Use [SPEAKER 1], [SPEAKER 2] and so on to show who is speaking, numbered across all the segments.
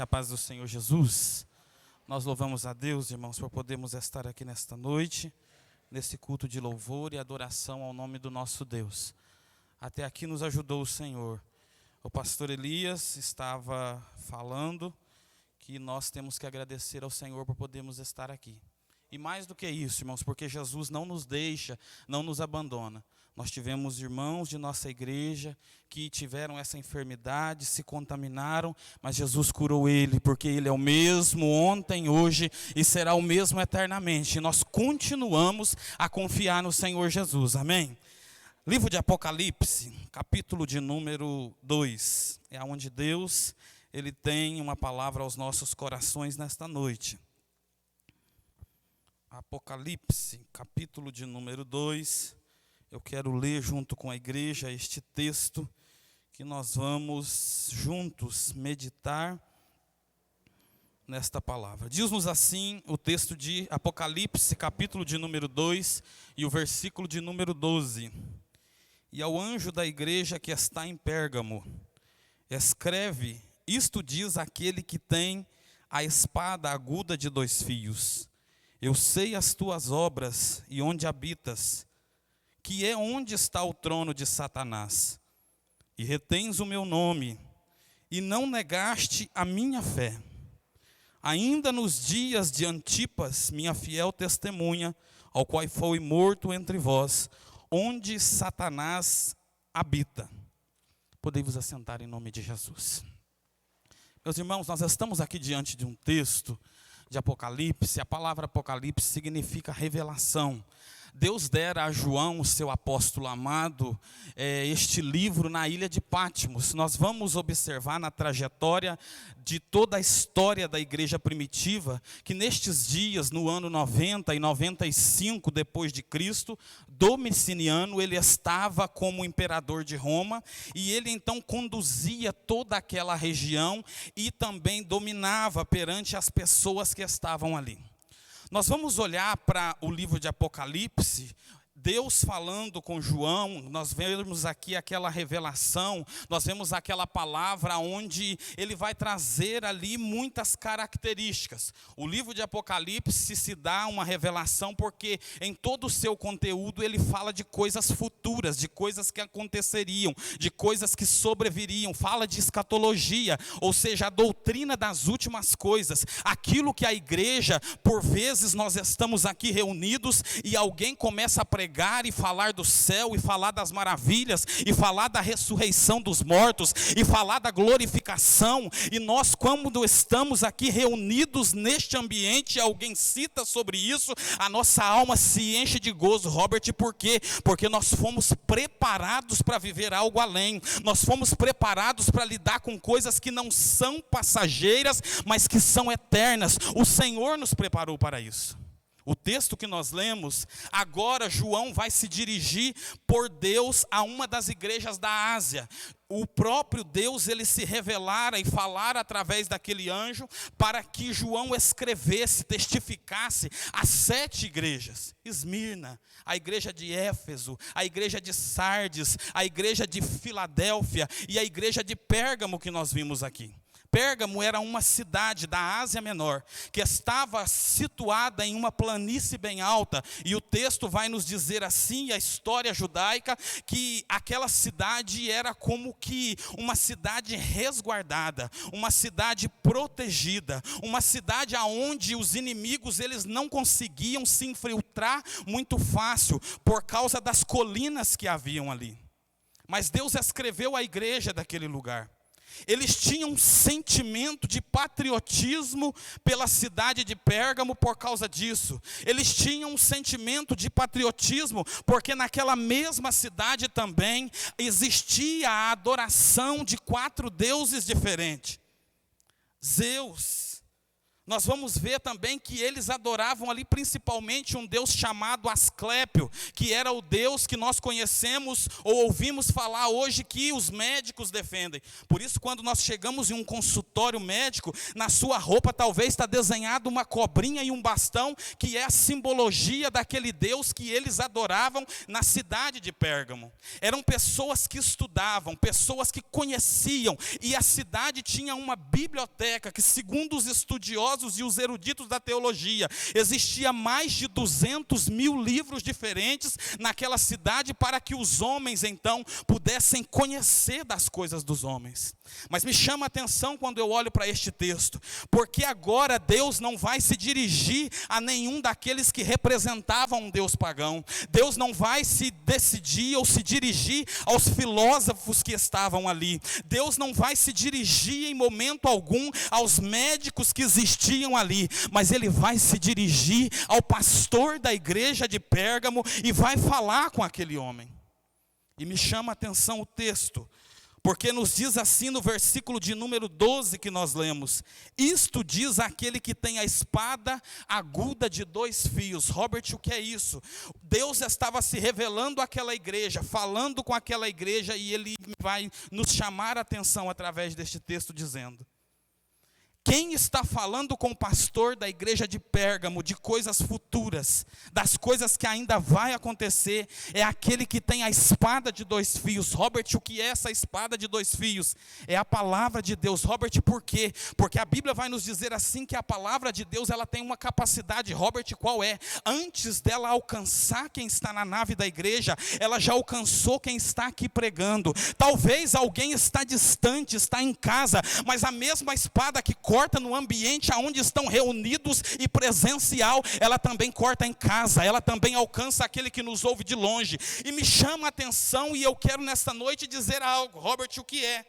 [SPEAKER 1] A paz do Senhor Jesus. Nós louvamos a Deus, irmãos, por podermos estar aqui nesta noite, nesse culto de louvor e adoração ao nome do nosso Deus. Até aqui nos ajudou o Senhor. O pastor Elias estava falando que nós temos que agradecer ao Senhor por podermos estar aqui. E mais do que isso, irmãos, porque Jesus não nos deixa, não nos abandona. Nós tivemos irmãos de nossa igreja que tiveram essa enfermidade, se contaminaram, mas Jesus curou ele, porque ele é o mesmo ontem, hoje e será o mesmo eternamente. E nós continuamos a confiar no Senhor Jesus, amém? Livro de Apocalipse, capítulo de número 2, é onde Deus, Ele tem uma palavra aos nossos corações nesta noite. Apocalipse, capítulo de número 2, eu quero ler junto com a igreja este texto que nós vamos juntos meditar nesta palavra. Diz-nos assim o texto de Apocalipse, capítulo de número 2 e o versículo de número 12. E ao anjo da igreja que está em Pérgamo, escreve, isto diz aquele que tem a espada aguda de 2 fios. Eu sei as tuas obras e onde habitas, que é onde está o trono de Satanás. E retens o meu nome, e não negaste a minha fé. Ainda nos dias de Antipas, minha fiel testemunha, ao qual foi morto entre vós, onde Satanás habita. Podei vos assentar em nome de Jesus. Meus irmãos, nós estamos aqui diante de um texto de Apocalipse. A palavra Apocalipse significa revelação. Deus dera a João, o seu apóstolo amado, este livro na ilha de Patmos. Nós vamos observar na trajetória de toda a história da igreja primitiva, que nestes dias, no ano 90 e 95 depois de Cristo, Domiciano, ele estava como imperador de Roma, e ele então conduzia toda aquela região e também dominava perante as pessoas que estavam ali. Nós vamos olhar para o livro de Apocalipse, Deus falando com João, nós vemos aqui aquela revelação, nós vemos aquela palavra onde ele vai trazer ali muitas características. O livro de Apocalipse se dá uma revelação porque em todo o seu conteúdo ele fala de coisas futuras, de coisas que aconteceriam, de coisas que sobreviriam, fala de escatologia, ou seja, a doutrina das últimas coisas, aquilo que a igreja, por vezes nós estamos aqui reunidos e alguém começa a pregar e falar do céu, e falar das maravilhas, e falar da ressurreição dos mortos, e falar da glorificação, e nós, quando estamos aqui reunidos neste ambiente, alguém cita sobre isso, a nossa alma se enche de gozo. Robert, por quê? Porque nós fomos preparados para viver algo além, nós fomos preparados para lidar com coisas que não são passageiras, mas que são eternas. O Senhor nos preparou para isso. O texto que nós lemos, agora João vai se dirigir por Deus a uma das igrejas da Ásia. O próprio Deus, ele se revelara e falara através daquele anjo para que João escrevesse, testificasse as 7 igrejas. Esmirna, a igreja de Éfeso, a igreja de Sardes, a igreja de Filadélfia e a igreja de Pérgamo que nós vimos aqui. Pérgamo era uma cidade da Ásia Menor, que estava situada em uma planície bem alta, e o texto vai nos dizer assim, a história judaica, que aquela cidade era como que uma cidade resguardada, uma cidade protegida, uma cidade onde os inimigos eles não conseguiam se infiltrar muito fácil, por causa das colinas que haviam ali. Mas Deus escreveu a igreja daquele lugar. Eles tinham um sentimento de patriotismo pela cidade de Pérgamo por causa disso. Eles tinham um sentimento de patriotismo porque naquela mesma cidade também existia a adoração de 4 deuses diferentes. Zeus, nós vamos ver também que eles adoravam ali principalmente um Deus chamado Asclépio, que era o Deus que nós conhecemos ou ouvimos falar hoje que os médicos defendem. Por isso, quando nós chegamos em um consultório médico, na sua roupa talvez está desenhado uma cobrinha e um bastão, que é a simbologia daquele Deus que eles adoravam na cidade de Pérgamo. Eram pessoas que estudavam, pessoas que conheciam, e a cidade tinha uma biblioteca que, segundo os estudiosos e os eruditos da teologia, existia mais de 200 mil livros diferentes naquela cidade para que os homens então pudessem conhecer das coisas dos homens. Mas me chama a atenção quando eu olho para este texto, porque agora Deus não vai se dirigir a nenhum daqueles que representavam um Deus pagão. Deus não vai se decidir ou se dirigir aos filósofos que estavam ali. Deus não vai se dirigir em momento algum aos médicos que existiam ali, mas Ele vai se dirigir ao pastor da igreja de Pérgamo e vai falar com aquele homem. E me chama a atenção o texto, porque nos diz assim no versículo de número 12 que nós lemos: isto diz aquele que tem a espada aguda de 2 fios. Robert, o que é isso? Deus estava se revelando àquela igreja, falando com aquela igreja, e Ele vai nos chamar a atenção através deste texto dizendo: quem está falando com o pastor da igreja de Pérgamo de coisas futuras, das coisas que ainda vai acontecer, é aquele que tem a espada de 2 fios. Robert, o que é essa espada de 2 fios? É a palavra de Deus. Robert, por quê? Porque a Bíblia vai nos dizer assim que a palavra de Deus, ela tem uma capacidade. Robert, qual é? Antes dela alcançar quem está na nave da igreja, ela já alcançou quem está aqui pregando. Talvez alguém está distante, está em casa, mas a mesma espada que corta no ambiente onde estão reunidos e presencial, ela também corta em casa, ela também alcança aquele que nos ouve de longe. E me chama a atenção, e eu quero nesta noite dizer algo. Robert, o que é?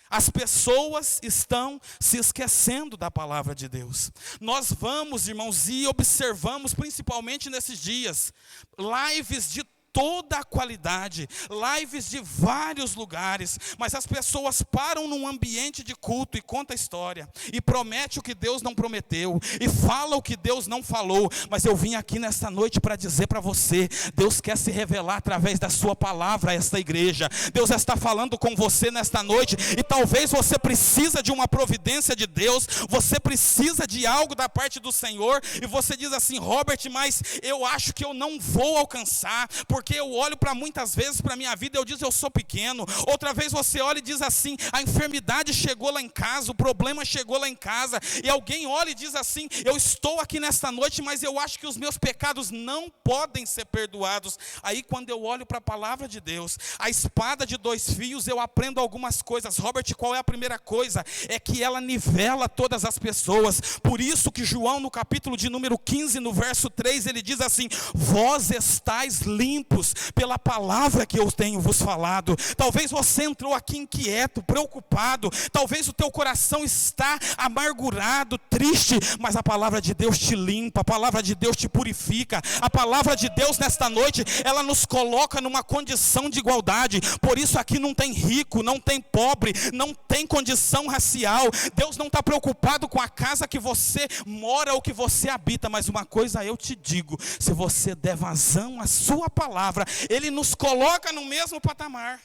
[SPEAKER 1] As pessoas estão se esquecendo da palavra de Deus. Nós vamos, irmãos, e observamos principalmente nesses dias, lives de toda a qualidade, lives de vários lugares, mas as pessoas param num ambiente de culto e conta a história, e promete o que Deus não prometeu, e fala o que Deus não falou. Mas eu vim aqui nesta noite para dizer para você, Deus quer se revelar através da sua palavra a esta igreja. Deus está falando com você nesta noite, e talvez você precisa de uma providência de Deus, você precisa de algo da parte do Senhor, e você diz assim: Robert, mas eu acho que eu não vou alcançar, porque eu olho para muitas vezes para a minha vida, eu digo, eu sou pequeno. Outra vez você olha e diz assim: a enfermidade chegou lá em casa, o problema chegou lá em casa. E alguém olha e diz assim: eu estou aqui nesta noite, mas eu acho que os meus pecados não podem ser perdoados. Aí quando eu olho para a palavra de Deus, a espada de 2 fios, eu aprendo algumas coisas. Robert, qual é a primeira coisa? É que ela nivela todas as pessoas. Por isso que João, no capítulo de número 15, no verso 3, ele diz assim: vós estáis limpos pela palavra que eu tenho vos falado. Talvez você entrou aqui inquieto, preocupado, talvez o teu coração está amargurado, triste, mas a palavra de Deus te limpa, a palavra de Deus te purifica. A palavra de Deus nesta noite, ela nos coloca numa condição de igualdade. Por isso aqui não tem rico, não tem pobre, não tem condição racial. Deus não está preocupado com a casa que você mora ou que você habita, mas uma coisa eu te digo: se você der vazão à sua palavra, Ele nos coloca no mesmo patamar.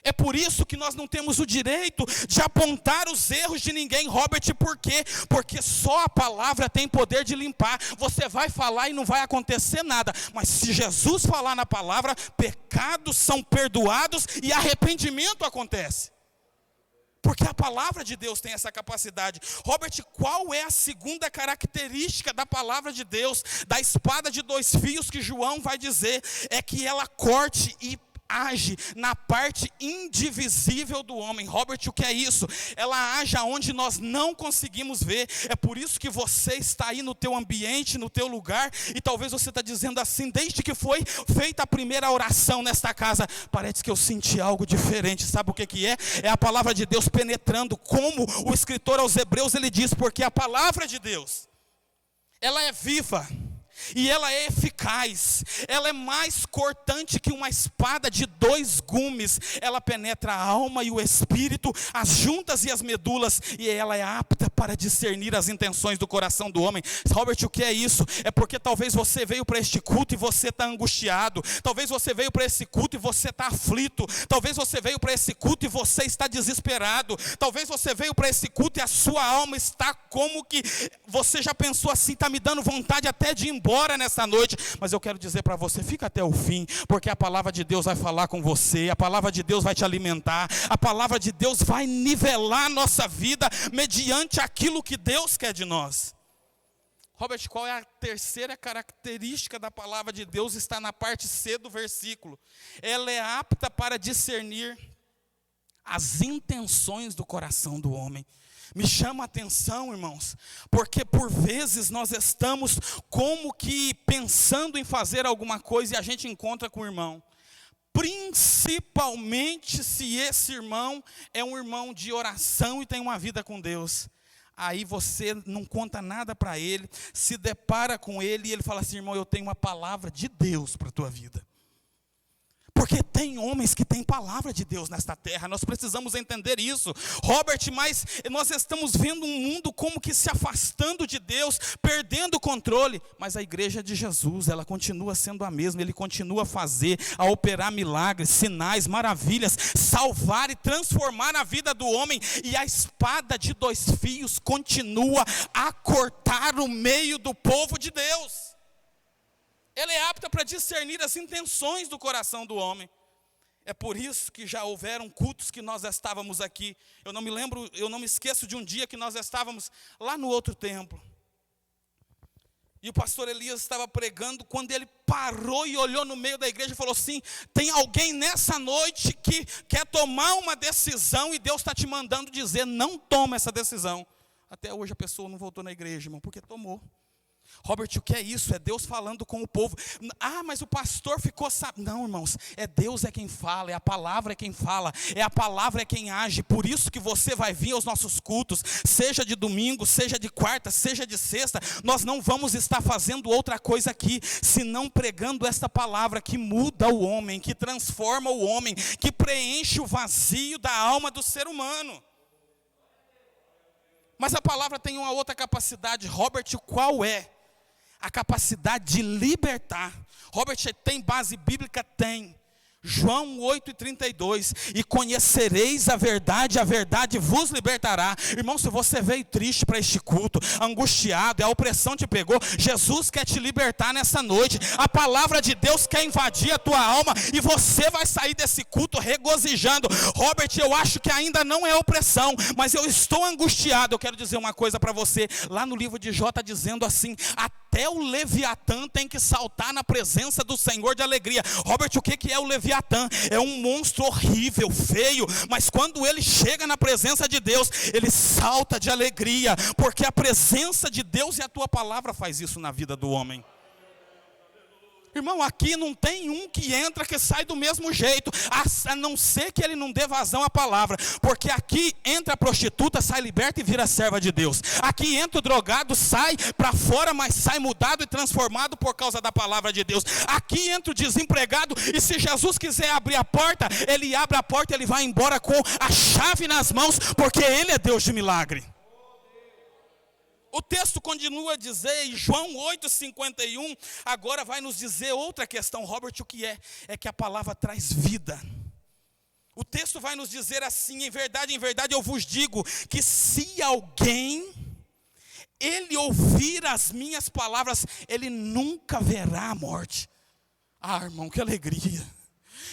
[SPEAKER 1] É por isso que nós não temos o direito de apontar os erros de ninguém. Robert, por quê? Porque só a palavra tem poder de limpar. Você vai falar e não vai acontecer nada, mas se Jesus falar na palavra, pecados são perdoados e arrependimento acontece. Porque a palavra de Deus tem essa capacidade. Robert, qual é a segunda característica da palavra de Deus, da espada de 2 fios que João vai dizer? É que ela corte e age na parte indivisível do homem. Robert, o que é isso? Ela age aonde nós não conseguimos ver. É por isso que você está aí no teu ambiente, no teu lugar, e talvez você está dizendo assim: desde que foi feita a primeira oração nesta casa, parece que eu senti algo diferente. Sabe o que é? É a palavra de Deus penetrando, como o escritor aos Hebreus ele diz: porque a palavra de Deus, ela é viva, e ela é eficaz, ela é mais cortante que uma espada de 2 gumes, ela penetra a alma e o espírito, as juntas e as medulas, e ela é apta para discernir as intenções do coração do homem. Robert, o que é isso? É porque talvez você veio para este culto e você está angustiado, talvez você veio para esse culto e você está aflito, talvez você veio para esse culto e você está desesperado, talvez você veio para esse culto e a sua alma está como que, você já pensou assim, está me dando vontade até de ir embora nessa noite, mas eu quero dizer para você, fica até o fim, porque a palavra de Deus vai falar com você, a palavra de Deus vai te alimentar, a palavra de Deus vai nivelar a nossa vida, mediante aquilo que Deus quer de nós. Robert, qual é a terceira característica da palavra de Deus? Está na parte C do versículo. Ela é apta para discernir as intenções do coração do homem. Me chama a atenção, irmãos, porque por vezes nós estamos como que pensando em fazer alguma coisa e a gente encontra com o irmão. Principalmente se esse irmão é um irmão de oração e tem uma vida com Deus. Aí você não conta nada para ele, se depara com ele e ele fala assim: irmão, eu tenho uma palavra de Deus para a tua vida. Porque tem homens que têm palavra de Deus nesta terra, nós precisamos entender isso. Robert, mas nós estamos vendo um mundo como que se afastando de Deus, perdendo o controle. Mas a igreja de Jesus, ela continua sendo a mesma, ele continua a fazer, a operar milagres, sinais, maravilhas, salvar e transformar a vida do homem. E a espada de 2 fios continua a cortar o meio do povo de Deus. Ela é apta para discernir as intenções do coração do homem. É por isso que já houveram cultos que nós estávamos aqui. Eu não me esqueço de um dia que nós estávamos lá no outro templo. E o pastor Elias estava pregando, quando ele parou e olhou no meio da igreja e falou assim: tem alguém nessa noite que quer tomar uma decisão e Deus está te mandando dizer, não toma essa decisão. Até hoje a pessoa não voltou na igreja, irmão, porque tomou. Robert, o que é isso? É Deus falando com o povo. Ah, mas o pastor ficou sabendo. Não, irmãos, é Deus é quem fala, é a palavra é quem fala, é a palavra é quem age. Por isso que você vai vir aos nossos cultos, seja de domingo, seja de quarta, seja de sexta. Nós não vamos estar fazendo outra coisa aqui, senão pregando esta palavra que muda o homem, que transforma o homem, que preenche o vazio da alma do ser humano. Mas a palavra tem uma outra capacidade. Robert, qual é? A capacidade de libertar. Robert, tem base bíblica? Tem. João 8:32, e conhecereis a verdade vos libertará. Irmão, se você veio triste para este culto, angustiado, a opressão te pegou, Jesus quer te libertar nessa noite. A palavra de Deus quer invadir a tua alma, e você vai sair desse culto regozijando. Robert, eu acho que ainda não é opressão, mas eu estou angustiado. Eu quero dizer uma coisa para você, lá no livro de Jó está dizendo assim: até o Leviatã tem que saltar na presença do Senhor de alegria. Robert, o que é o Leviatã? É um monstro horrível, feio, mas quando ele chega na presença de Deus, ele salta de alegria, porque a presença de Deus e a tua palavra faz isso na vida do homem. Irmão, aqui não tem um que entra que sai do mesmo jeito, a não ser que ele não dê vazão à palavra, porque aqui entra a prostituta, sai liberta e vira serva de Deus. Aqui entra o drogado, sai para fora, mas sai mudado e transformado por causa da palavra de Deus. Aqui entra o desempregado, e se Jesus quiser abrir a porta, ele abre a porta e ele vai embora com a chave nas mãos, porque ele é Deus de milagre. O texto continua a dizer, em João 8:51, agora vai nos dizer outra questão. Robert, o que é? É que a palavra traz vida. O texto vai nos dizer assim: em verdade eu vos digo, que se alguém, ele ouvir as minhas palavras, ele nunca verá a morte. Ah, irmão, que alegria.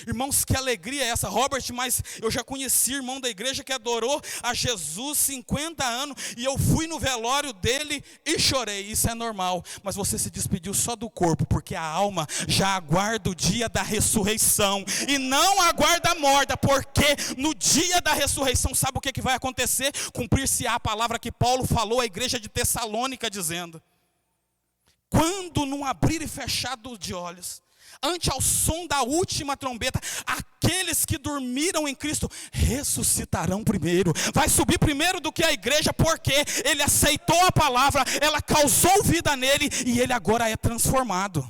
[SPEAKER 1] Irmãos, que alegria é essa, Robert, mas eu já conheci irmão da igreja que adorou a Jesus 50 anos, e eu fui no velório dele e chorei. Isso é normal, mas você se despediu só do corpo, porque a alma já aguarda o dia da ressurreição, e não aguarda a morte, porque no dia da ressurreição, sabe o que vai acontecer? Cumprir-se-á a palavra que Paulo falou à igreja de Tessalônica, dizendo: quando num abrir e fechar de olhos, ante ao som da última trombeta, aqueles que dormiram em Cristo ressuscitarão primeiro. Vai subir primeiro do que a igreja, porque ele aceitou a palavra, ela causou vida nele e ele agora é transformado.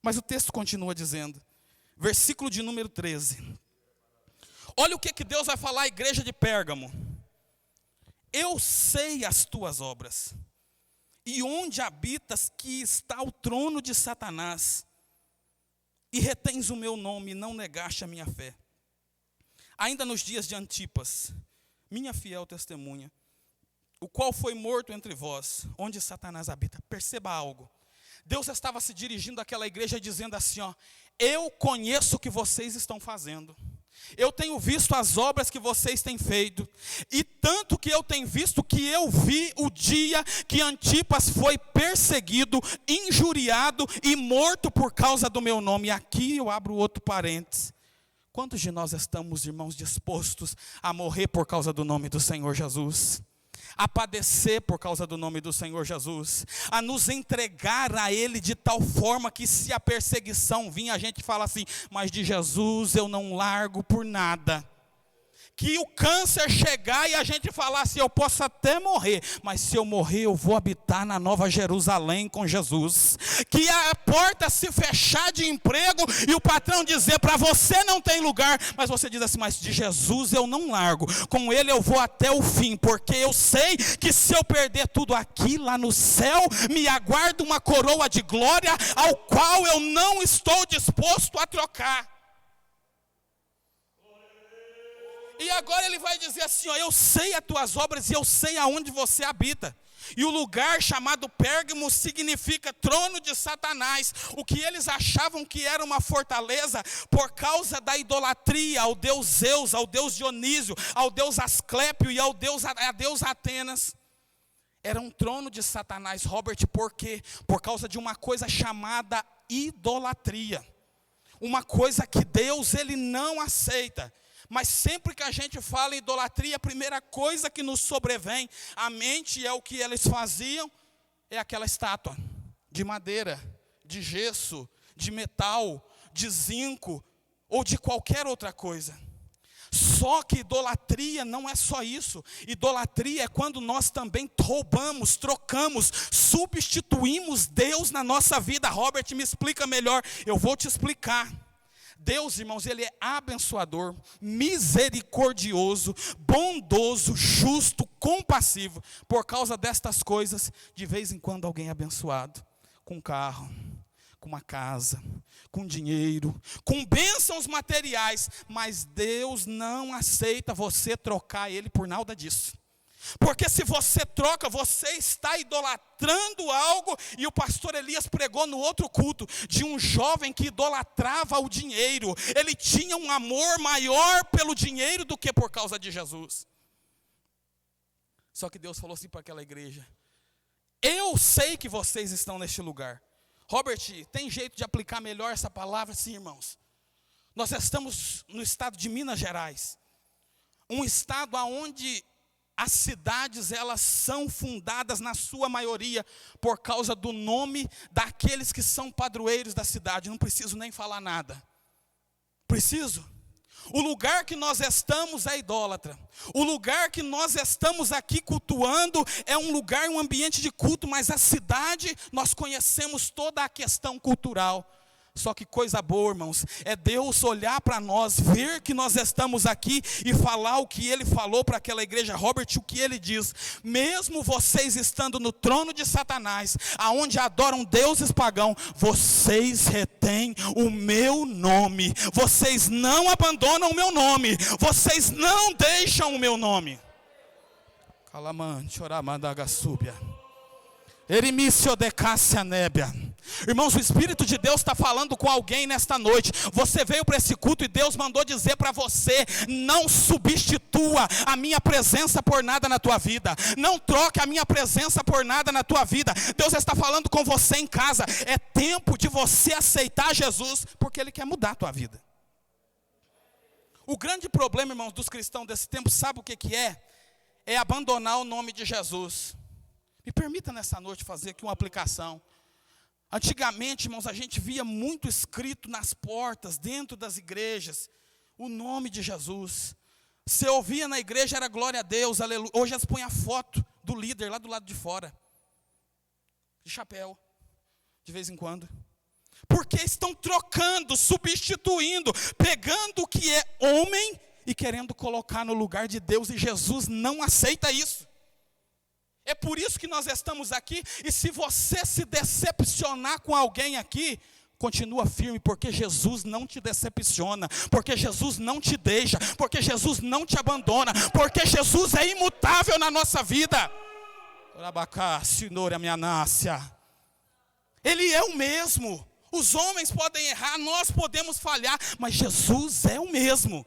[SPEAKER 1] Mas o texto continua dizendo, versículo de número 13. Olha o que Deus vai falar à igreja de Pérgamo. Eu sei as tuas obras, e onde habitas que está o trono de Satanás, e retens o meu nome, e não negaste a minha fé. Ainda nos dias de Antipas, minha fiel testemunha, o qual foi morto entre vós, onde Satanás habita. Perceba algo. Deus estava se dirigindo àquela igreja dizendo assim, ó, eu conheço o que vocês estão fazendo. Eu tenho visto as obras que vocês têm feito, e tanto que eu tenho visto que eu vi o dia que Antipas foi perseguido, injuriado e morto por causa do meu nome. E aqui eu abro outro parênteses. Quantos de nós estamos, irmãos, dispostos a morrer por causa do nome do Senhor Jesus? A padecer por causa do nome do Senhor Jesus, a nos entregar a Ele de tal forma que se a perseguição vir, a gente fala assim, mas de Jesus eu não largo por nada. Que o câncer chegar e a gente falar assim, eu posso até morrer, mas se eu morrer eu vou habitar na Nova Jerusalém com Jesus. Que a porta se fechar de emprego e o patrão dizer para você não tem lugar, mas você diz assim, mas de Jesus eu não largo, com ele eu vou até o fim, porque eu sei que se eu perder tudo aqui, lá no céu me aguarda uma coroa de glória, ao qual eu não estou disposto a trocar. E agora ele vai dizer assim, ó, eu sei as tuas obras e eu sei aonde você habita. E o lugar chamado Pérgamo significa trono de Satanás. O que eles achavam que era uma fortaleza por causa da idolatria ao deus Zeus, ao deus Dionísio, ao deus Asclépio e a deus Atenas. Era um trono de Satanás, Robert, por quê? Por causa de uma coisa chamada idolatria. Uma coisa que Deus ele não aceita. Mas sempre que a gente fala em idolatria, a primeira coisa que nos sobrevém à mente é o que eles faziam, é aquela estátua de madeira, de gesso, de metal, de zinco ou de qualquer outra coisa. Só que idolatria não é só isso. Idolatria é quando nós também roubamos, trocamos, substituímos Deus na nossa vida. Robert, me explica melhor. Eu vou te explicar. Deus, irmãos, ele é abençoador, misericordioso, bondoso, justo, compassivo. Por causa destas coisas, de vez em quando alguém é abençoado com um carro, com uma casa, com dinheiro, com bênçãos materiais. Mas Deus não aceita você trocar ele por nada disso. Porque se você troca, você está idolatrando algo. E o pastor Elias pregou no outro culto de um jovem que idolatrava o dinheiro. Ele tinha um amor maior pelo dinheiro do que por causa de Jesus. Só que Deus falou assim para aquela igreja, eu sei que vocês estão neste lugar. Robert, tem jeito de aplicar melhor essa palavra? Sim, irmãos. Nós estamos no estado de Minas Gerais, um estado onde as cidades, elas são fundadas na sua maioria por causa do nome daqueles que são padroeiros da cidade. Não preciso nem falar nada. Preciso? O lugar que nós estamos é idólatra. O lugar que nós estamos aqui cultuando é um lugar, um ambiente de culto, mas a cidade, nós conhecemos toda a questão cultural. Só que coisa boa, irmãos, é Deus olhar para nós, ver que nós estamos aqui e falar o que Ele falou para aquela igreja. Robert, o que Ele diz, mesmo vocês estando no trono de Satanás, aonde adoram deuses pagãos, vocês retêm o meu nome, vocês não abandonam o meu nome, vocês não deixam o meu nome. Calamante, oramandagasúbia. Erimício de Cássia Nébia. Irmãos, o Espírito de Deus está falando com alguém nesta noite. Você veio para esse culto e Deus mandou dizer para você, não substitua a minha presença por nada na tua vida. Não troque a minha presença por nada na tua vida. Deus está falando com você em casa. É tempo de você aceitar Jesus, porque Ele quer mudar a tua vida. O grande problema, irmãos, dos cristãos desse tempo, sabe o que é? É abandonar o nome de Jesus. Me permita nessa noite fazer aqui uma aplicação. Antigamente, irmãos, a gente via muito escrito nas portas, dentro das igrejas, o nome de Jesus. Você ouvia na igreja, era glória a Deus, aleluia. Hoje eles põem a foto do líder lá do lado de fora, de chapéu, de vez em quando. Porque estão trocando, substituindo, pegando o que é homem e querendo colocar no lugar de Deus, e Jesus não aceita isso. É por isso que nós estamos aqui, e se você se decepcionar com alguém aqui, continua firme, porque Jesus não te decepciona, porque Jesus não te deixa, porque Jesus não te abandona, porque Jesus é imutável na nossa vida. Ele é o mesmo. Os homens podem errar, nós podemos falhar, mas Jesus é o mesmo.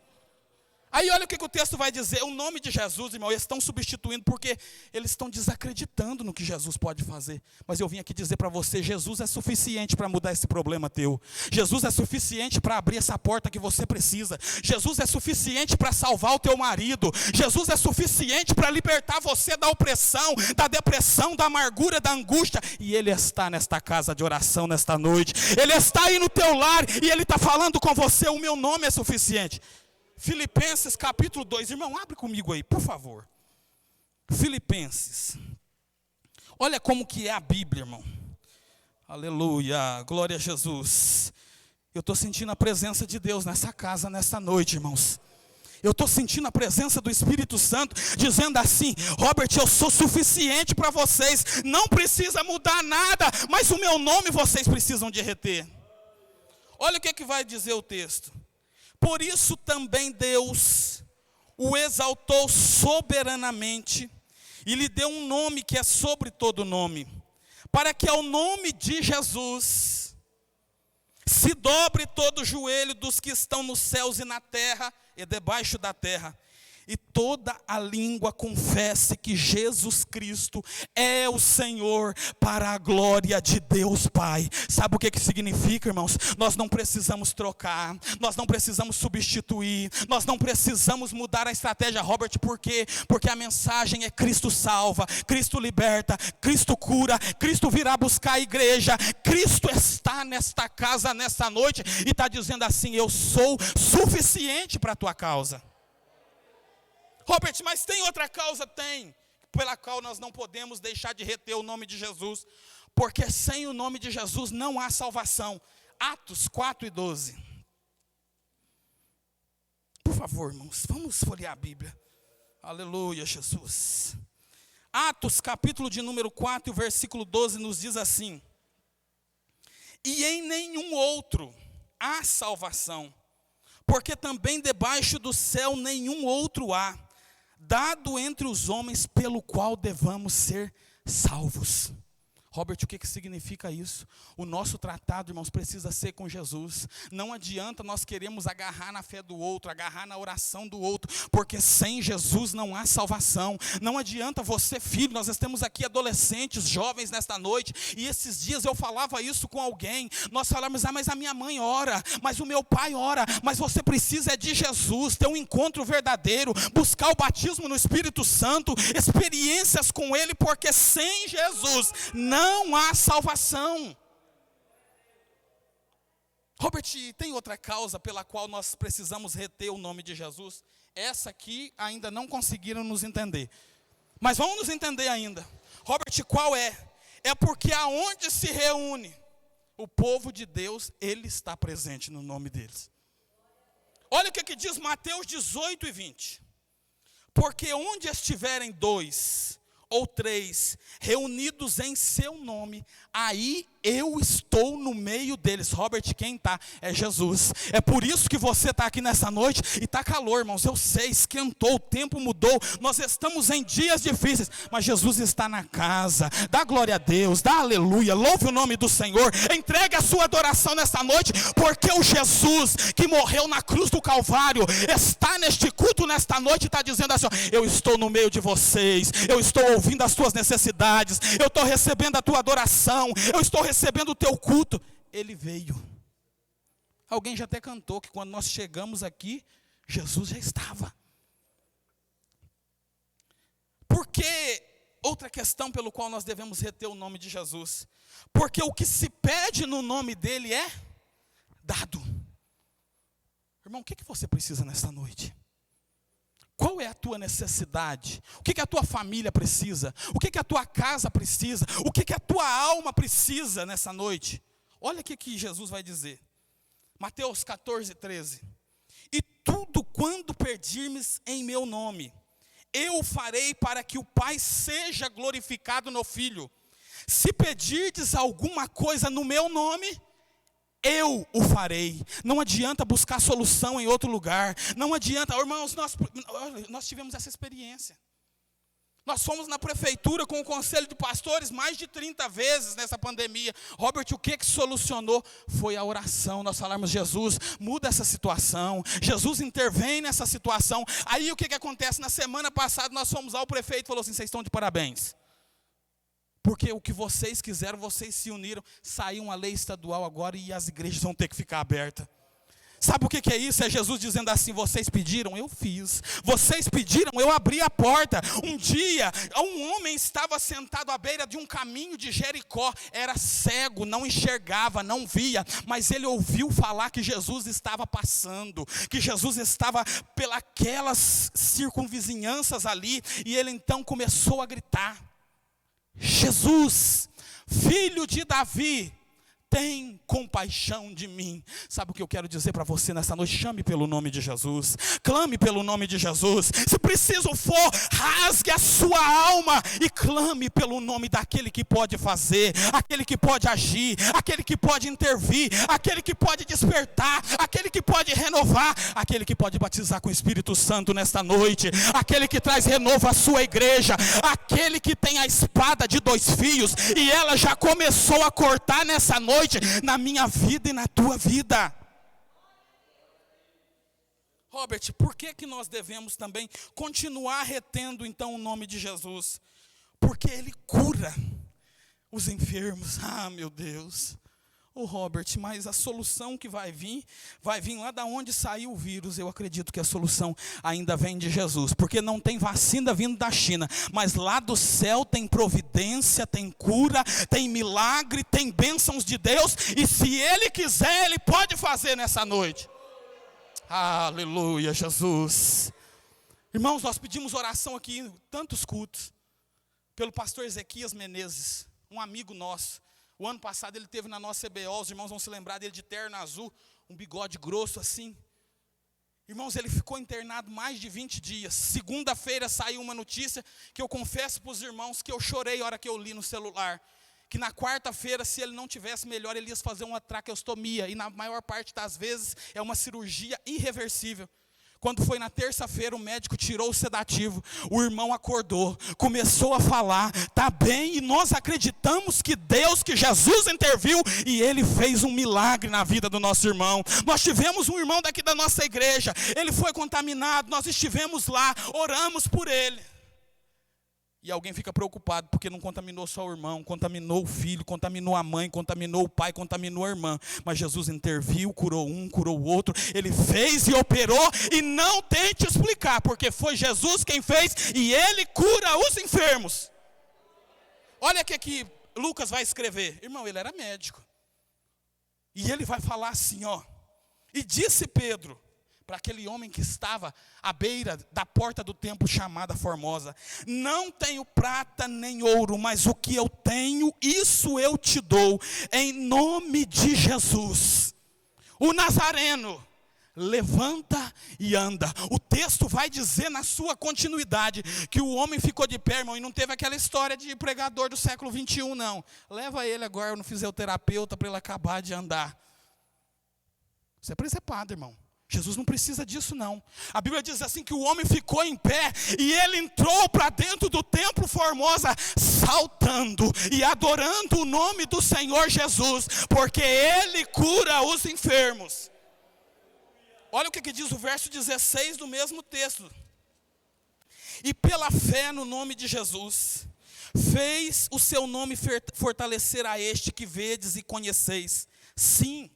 [SPEAKER 1] Aí olha o que o texto vai dizer, o nome de Jesus, irmão, eles estão substituindo, porque eles estão desacreditando no que Jesus pode fazer. Mas eu vim aqui dizer para você, Jesus é suficiente para mudar esse problema teu. Jesus é suficiente para abrir essa porta que você precisa. Jesus é suficiente para salvar o teu marido. Jesus é suficiente para libertar você da opressão, da depressão, da amargura, da angústia. E Ele está nesta casa de oração nesta noite. Ele está aí no teu lar e Ele está falando com você, o meu nome é suficiente. Filipenses capítulo 2, irmão, abre comigo aí, por favor. Filipenses. Olha como que é a Bíblia, irmão. Aleluia, glória a Jesus. Eu estou sentindo a presença de Deus nessa casa, nessa noite, irmãos. Eu estou sentindo a presença do Espírito Santo, dizendo assim, Robert, eu sou suficiente para vocês, não precisa mudar nada, mas o meu nome vocês precisam de reter. Olha o que vai dizer o texto. Por isso também Deus o exaltou soberanamente e lhe deu um nome que é sobre todo nome, para que ao nome de Jesus se dobre todo o joelho dos que estão nos céus e na terra e debaixo da terra, e toda a língua confesse que Jesus Cristo é o Senhor, para a glória de Deus Pai. Sabe o que significa, irmãos? Nós não precisamos trocar, nós não precisamos substituir, nós não precisamos mudar a estratégia, Robert, por quê? Porque a mensagem é Cristo salva, Cristo liberta, Cristo cura, Cristo virá buscar a igreja, Cristo está nesta casa, nesta noite, e está dizendo assim, eu sou suficiente para a tua causa. Robert, mas tem outra causa? Tem, pela qual nós não podemos deixar de reter o nome de Jesus, porque sem o nome de Jesus não há salvação. Atos 4:12. Por favor, irmãos, vamos folhear a Bíblia. Aleluia, Jesus. Atos, capítulo de número 4, versículo 12, nos diz assim: e em nenhum outro há salvação, porque também debaixo do céu nenhum outro há, dado entre os homens pelo qual devamos ser salvos. Robert, o que significa isso? O nosso tratado, irmãos, precisa ser com Jesus. Não adianta nós queremos agarrar na fé do outro, agarrar na oração do outro, porque sem Jesus não há salvação. Não adianta você, filho, nós estamos aqui adolescentes, jovens nesta noite, e esses dias eu falava isso com alguém, nós falamos, mas a minha mãe ora, mas o meu pai ora, mas você precisa de Jesus, ter um encontro verdadeiro, buscar o batismo no Espírito Santo, experiências com Ele, porque sem Jesus não há salvação. Robert, tem outra causa pela qual nós precisamos reter o nome de Jesus? Essa aqui ainda não conseguiram nos entender, mas vamos nos entender ainda. Robert, qual é? É porque aonde se reúne o povo de Deus, Ele está presente no nome deles. Olha o que diz Mateus 18:20. Porque onde estiverem 2 ou 3 reunidos em seu nome, aí eu estou no meio deles. Robert, quem está? É Jesus. É por isso que você está aqui nessa noite, e está calor, irmãos, eu sei, esquentou, o tempo mudou, nós estamos em dias difíceis, mas Jesus está na casa. Dá glória a Deus, dá aleluia, louve o nome do Senhor, entregue a sua adoração nessa noite, porque o Jesus que morreu na cruz do Calvário, está neste culto nesta noite, e está dizendo assim, eu estou no meio de vocês, eu estou ouvindo as tuas necessidades, eu estou recebendo a tua adoração, eu estou recebendo o teu culto. Ele veio. Alguém já até cantou que quando nós chegamos aqui, Jesus já estava. Porque outra questão pelo qual nós devemos reter o nome de Jesus. Porque o que se pede no nome dele é dado. Irmão, o que você precisa nesta noite? Qual é a tua necessidade? O que a tua família precisa? O que a tua casa precisa? O que a tua alma precisa nessa noite? Olha o que Jesus vai dizer. Mateus 14, 13. E tudo quando pedirmes em meu nome, eu o farei para que o Pai seja glorificado no Filho. Se pedirdes alguma coisa no meu nome, eu o farei. Não adianta buscar solução em outro lugar. Não adianta, irmãos, nós tivemos essa experiência. Nós fomos na prefeitura com o conselho de pastores mais de 30 vezes nessa pandemia. Robert, o que solucionou? Foi a oração. Nós falamos, Jesus, muda essa situação. Jesus intervém nessa situação. Aí o que acontece? Na semana passada nós fomos ao prefeito e falou assim, vocês estão de parabéns. Porque o que vocês quiseram, vocês se uniram. Saiu uma lei estadual agora e as igrejas vão ter que ficar abertas. Sabe o que é isso? É Jesus dizendo assim, vocês pediram, eu fiz. Vocês pediram, eu abri a porta. Um dia, um homem estava sentado à beira de um caminho de Jericó. Era cego, não enxergava, não via. Mas ele ouviu falar que Jesus estava passando. Que Jesus estava pelas circunvizinhanças ali. E ele então começou a gritar. Jesus, filho de Davi, tem compaixão de mim. Sabe o que eu quero dizer para você nessa noite? Chame pelo nome de Jesus. Clame pelo nome de Jesus. Se preciso for, rasgue a sua alma e clame pelo nome daquele que pode fazer, aquele que pode agir, aquele que pode intervir, aquele que pode despertar, aquele que pode renovar, aquele que pode batizar com o Espírito Santo nesta noite, aquele que traz renovo à sua igreja, aquele que tem a espada de 2 fios e ela já começou a cortar nessa noite na minha vida e na tua vida. Robert, por que nós devemos também continuar retendo então o nome de Jesus? Porque ele cura os enfermos. Ah, meu Deus. Robert, mas a solução que vai vir lá da onde saiu o vírus. Eu acredito que a solução ainda vem de Jesus, porque não tem vacina vindo da China, mas lá do céu tem providência, tem cura, tem milagre, tem bênçãos de Deus, e se Ele quiser, Ele pode fazer nessa noite. Aleluia, Jesus. Irmãos, nós pedimos oração aqui em tantos cultos, pelo pastor Ezequias Menezes, um amigo nosso. O ano passado ele esteve na nossa CBO, os irmãos vão se lembrar dele de terno azul, um bigode grosso assim. Irmãos, ele ficou internado mais de 20 dias. Segunda-feira saiu uma notícia que eu confesso para os irmãos que eu chorei a hora que eu li no celular. Que na quarta-feira, se ele não tivesse melhor, ele ia fazer uma traqueostomia. E na maior parte das vezes é uma cirurgia irreversível. Quando foi na terça-feira, o médico tirou o sedativo, o irmão acordou, começou a falar, está bem, e nós acreditamos que Deus, que Jesus interviu, e Ele fez um milagre na vida do nosso irmão. Nós tivemos um irmão daqui da nossa igreja, ele foi contaminado, nós estivemos lá, oramos por ele. E alguém fica preocupado, porque não contaminou só o irmão, contaminou o filho, contaminou a mãe, contaminou o pai, contaminou a irmã. Mas Jesus interviu, curou um, curou o outro. Ele fez e operou, e não tente explicar, porque foi Jesus quem fez, e Ele cura os enfermos. Olha o que Lucas vai escrever. Irmão, ele era médico. E ele vai falar assim, ó. E disse Pedro, para aquele homem que estava à beira da porta do templo chamada Formosa: não tenho prata nem ouro, mas o que eu tenho, isso eu te dou, em nome de Jesus, o Nazareno, levanta e anda. O texto vai dizer na sua continuidade, que o homem ficou de pé, irmão, e não teve aquela história de pregador do século 21, não. Leva ele agora no fisioterapeuta para ele acabar de andar. Você é presepada, irmão. Jesus não precisa disso não. A Bíblia diz assim que o homem ficou em pé e ele entrou para dentro do templo Formosa saltando e adorando o nome do Senhor Jesus, porque Ele cura os enfermos. Olha o que diz o verso 16 do mesmo texto. E pela fé no nome de Jesus, fez o seu nome fortalecer a este que vedes e conheceis. Sim,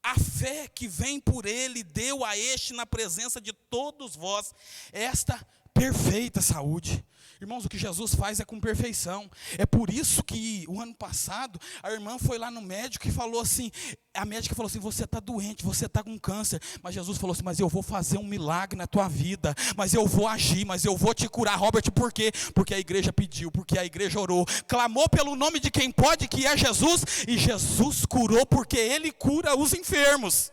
[SPEAKER 1] a fé que vem por ele deu a este, na presença de todos vós, esta perfeita saúde. Irmãos, o que Jesus faz é com perfeição. É por isso que o ano passado, a irmã foi lá no médico e falou assim, a médica falou assim, você está doente, você está com câncer. Mas Jesus falou assim, mas eu vou fazer um milagre na tua vida, mas eu vou agir, mas eu vou te curar. Robert, por quê? Porque a igreja pediu, porque a igreja orou, clamou pelo nome de quem pode, que é Jesus, e Jesus curou, porque Ele cura os enfermos.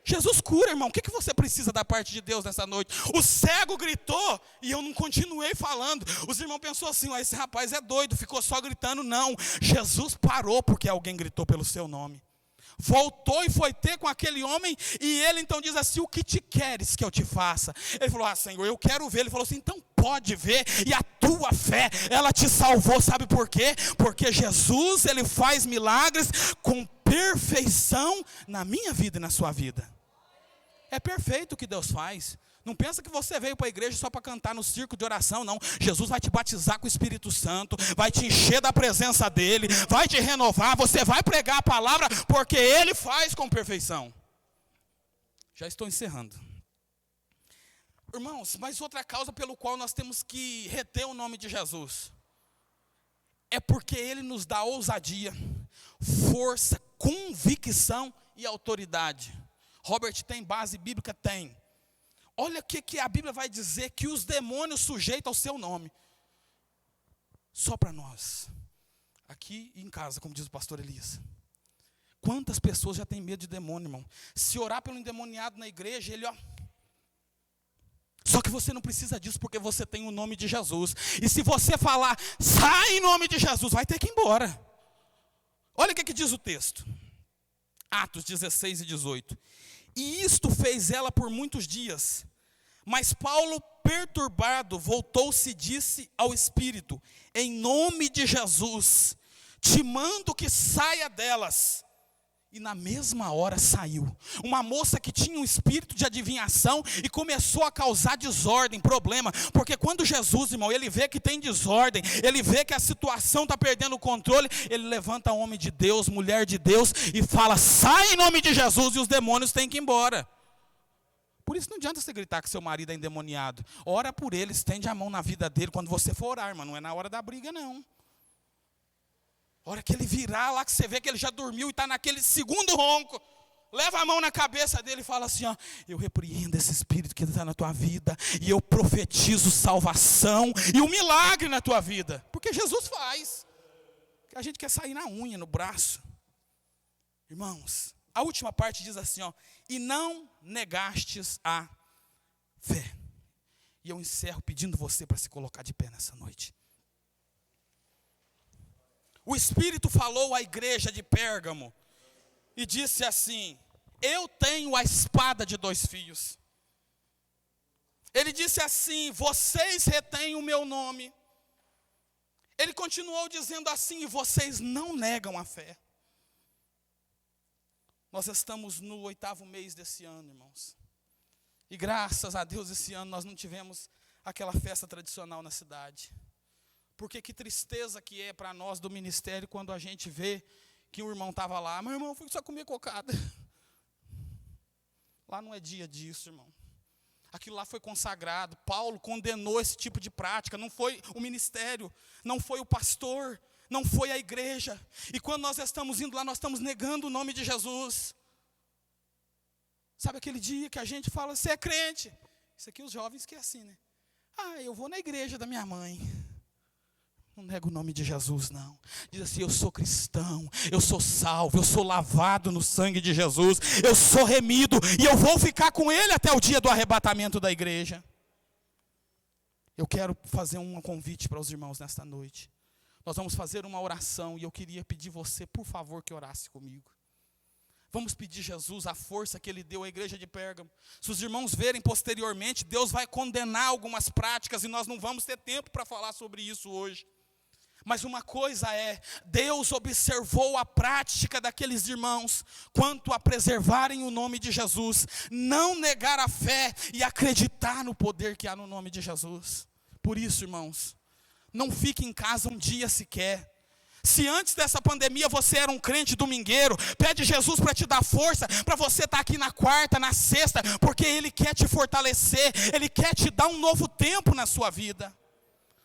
[SPEAKER 1] Jesus cura, irmão. O que você precisa da parte de Deus nessa noite? O cego gritou e eu não continuei falando. Os irmãos pensaram assim, esse rapaz é doido, ficou só gritando. Não, Jesus parou porque alguém gritou pelo seu nome. Voltou e foi ter com aquele homem, e ele então diz assim, o que te queres que eu te faça? Ele falou, Senhor, eu quero ver. Ele falou assim, então pode ver, e a tua fé, ela te salvou. Sabe por quê? Porque Jesus, Ele faz milagres com perfeição na minha vida e na sua vida. É perfeito o que Deus faz. Não pensa que você veio para a igreja só para cantar no circo de oração, não. Jesus vai te batizar com o Espírito Santo, vai te encher da presença dEle, vai te renovar, você vai pregar a palavra, porque Ele faz com perfeição. Já estou encerrando. Irmãos, mas outra causa pelo qual nós temos que reter o nome de Jesus, é porque Ele nos dá ousadia, força, convicção e autoridade. Robert, tem base bíblica? Tem. Olha o que a Bíblia vai dizer, que os demônios sujeitam ao seu nome. Só para nós, aqui e em casa, como diz o pastor Elias. Quantas pessoas já têm medo de demônio, irmão? Se orar pelo endemoniado na igreja, ele Só que você não precisa disso, porque você tem o nome de Jesus. E se você falar, sai em nome de Jesus, vai ter que ir embora. Olha o que diz o texto. Atos 16 e 18. E isto fez ela por muitos dias. Mas Paulo, perturbado, voltou-se e disse ao Espírito, em nome de Jesus, te mando que saia delas. E na mesma hora saiu. Uma moça que tinha um espírito de adivinhação e começou a causar desordem, problema. Porque quando Jesus, irmão, ele vê que tem desordem, ele vê que a situação está perdendo o controle, ele levanta homem de Deus, mulher de Deus e fala, sai em nome de Jesus, e os demônios têm que ir embora. Por isso não adianta você gritar que seu marido é endemoniado. Ora por ele, estende a mão na vida dele quando você for orar, irmão. Não é na hora da briga, não. A hora que ele virar lá, que você vê que ele já dormiu e está naquele segundo ronco, leva a mão na cabeça dele e fala assim, eu repreendo esse espírito que está na tua vida, e eu profetizo salvação e um milagre na tua vida. Porque Jesus faz. A gente quer sair na unha, no braço. Irmãos, a última parte diz assim, e não negastes a fé. E eu encerro pedindo você para se colocar de pé nessa noite. O Espírito falou à igreja de Pérgamo e disse assim, eu tenho a espada de dois fios. Ele disse assim, vocês retêm o meu nome. Ele continuou dizendo assim, e vocês não negam a fé. Nós estamos no 8º mês desse ano, irmãos. E graças a Deus esse ano nós não tivemos aquela festa tradicional na cidade. Porque que tristeza que é para nós do ministério quando a gente vê que o irmão estava lá. Mas irmão, fui só comer cocada. Lá não é dia disso, irmão. Aquilo lá foi consagrado. Paulo condenou esse tipo de prática. Não foi o ministério, não foi o pastor, não foi a igreja. E quando nós estamos indo lá, nós estamos negando o nome de Jesus. Sabe aquele dia que a gente fala, você é crente? Isso aqui os jovens que é assim, né? Eu vou na igreja da minha mãe. Não nega o nome de Jesus, não. Diz assim, eu sou cristão, eu sou salvo, eu sou lavado no sangue de Jesus, eu sou remido, e eu vou ficar com Ele até o dia do arrebatamento da igreja. Eu quero fazer um convite para os irmãos nesta noite. Nós vamos fazer uma oração, e eu queria pedir você, por favor, que orasse comigo. Vamos pedir Jesus a força que Ele deu à igreja de Pérgamo. Se os irmãos verem posteriormente, Deus vai condenar algumas práticas, e nós não vamos ter tempo para falar sobre isso hoje. Mas uma coisa é, Deus observou a prática daqueles irmãos quanto a preservarem o nome de Jesus, não negar a fé e acreditar no poder que há no nome de Jesus. Por isso, irmãos, não fique em casa um dia sequer. Se antes dessa pandemia você era um crente domingueiro, pede Jesus para te dar força, para você estar aqui na quarta, na sexta, porque Ele quer te fortalecer, Ele quer te dar um novo tempo na sua vida.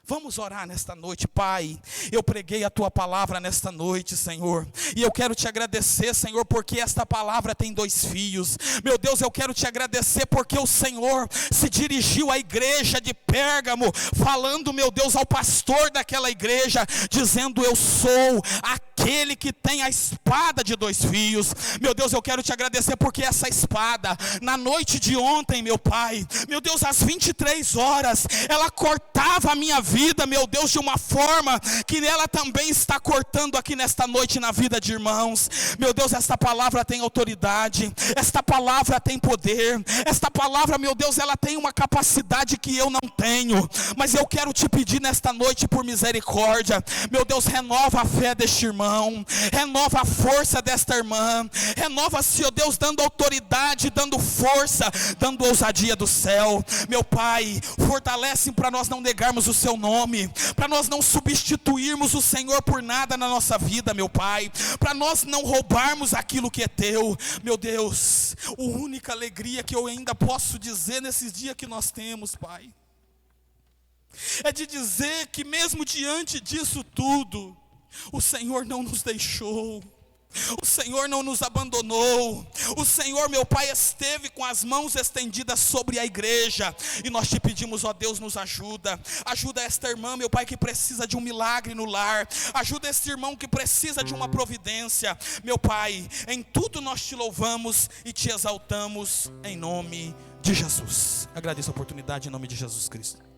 [SPEAKER 1] Vamos orar nesta noite, Pai. Eu preguei a Tua palavra nesta noite, Senhor. E eu quero Te agradecer, Senhor, porque esta palavra tem 2 fios. Meu Deus, eu quero Te agradecer porque o Senhor se dirigiu à igreja de Pérgamo, falando, meu Deus, ao pastor daquela igreja, dizendo: eu sou aquele que tem a espada de 2 fios. Meu Deus, eu quero Te agradecer porque essa espada, na noite de ontem, meu Pai, meu Deus, às 23 horas, ela cortava a minha vida, meu Deus, de uma forma que ela também está cortando aqui nesta noite na vida de irmãos. Meu Deus, esta palavra tem autoridade, esta palavra tem poder, esta palavra, meu Deus, ela tem uma capacidade que eu não tenho, mas eu quero Te pedir nesta noite por misericórdia, meu Deus, renova a fé deste irmão, renova a força desta irmã, renova-se, ó Deus, dando autoridade, dando força, dando ousadia do céu. Meu Pai, fortalece para nós não negarmos o Seu nome, para nós não substituirmos o Senhor por nada na nossa vida, meu Pai, para nós não roubarmos aquilo que é Teu. Meu Deus, a única alegria que eu ainda posso dizer nesses dias que nós temos, Pai, é de dizer que mesmo diante disso tudo, o Senhor não nos deixou, o Senhor não nos abandonou, o Senhor, meu Pai, esteve com as mãos estendidas sobre a igreja, e nós Te pedimos, ó Deus, nos ajuda esta irmã, meu Pai, que precisa de um milagre no lar, ajuda este irmão que precisa de uma providência, meu Pai, em tudo nós Te louvamos e Te exaltamos, em nome de Jesus. Agradeço a oportunidade em nome de Jesus Cristo.